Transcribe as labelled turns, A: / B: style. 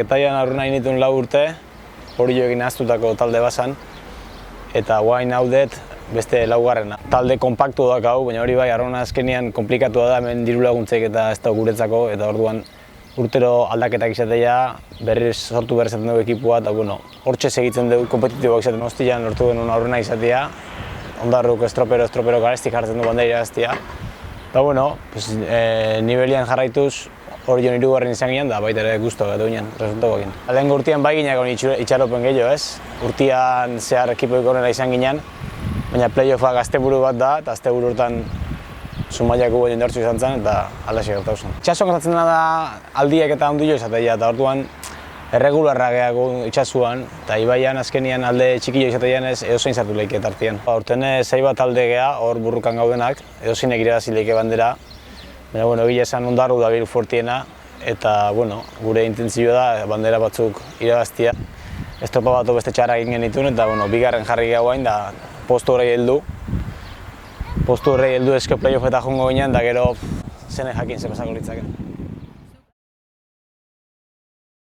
A: Getaian aurrena initun 4 urte, hori joekin ahaztutako talde bazan, eta guain haudet beste 4garrena. Talde kompaktu dakau, baina hori bai, arrona azkenean komplikatua da, hemen diru laguntzeik eta ez da guretzako, eta orduan urtero aldaketak izatea, berriz sortu behar izaten dugu ekipua, eta hortxe segitzen dugu kompetitiboak izaten hostian, lortu genuen aurrena izatea, ondarruk estropero garestik jartzen du bandeira aztea. Eta nivelian jarraituz, hori joan 3garren izan ginen, da baita ere guztua gatu ginen, resultagoekin. Lehen urtean bai ginean itxaropen gehiago ez, urtean zehar ekipoik horrela izan ginen, baina playoffak asteburu bat da, eta asteburu hortan Zumaiako guen indartzu izan zen, eta aldaxe gertatu zen. Itxasuan gertatzen da aldiak eta ondilo izatea, eta orduan erregularra gehiago itxasuan, eta ibaian azkenian alde txikillo izatean ez edozein zartu leike tartien. Horten zei bat alde geha, hor burrukan gaudenak, edozeinek irabazi leike bandera, baina egia esan Ondarru da biru fortiena, eta gure intentzioa da bandera batzuk irabaztia. Estropa bat beste txarrak egin genituen, eta bigarren jarri geha guain, da postu horrei heldu. Postu horrei heldu eske playoff eta jongo ginen, da gero zene jakin ze pasako litzaken.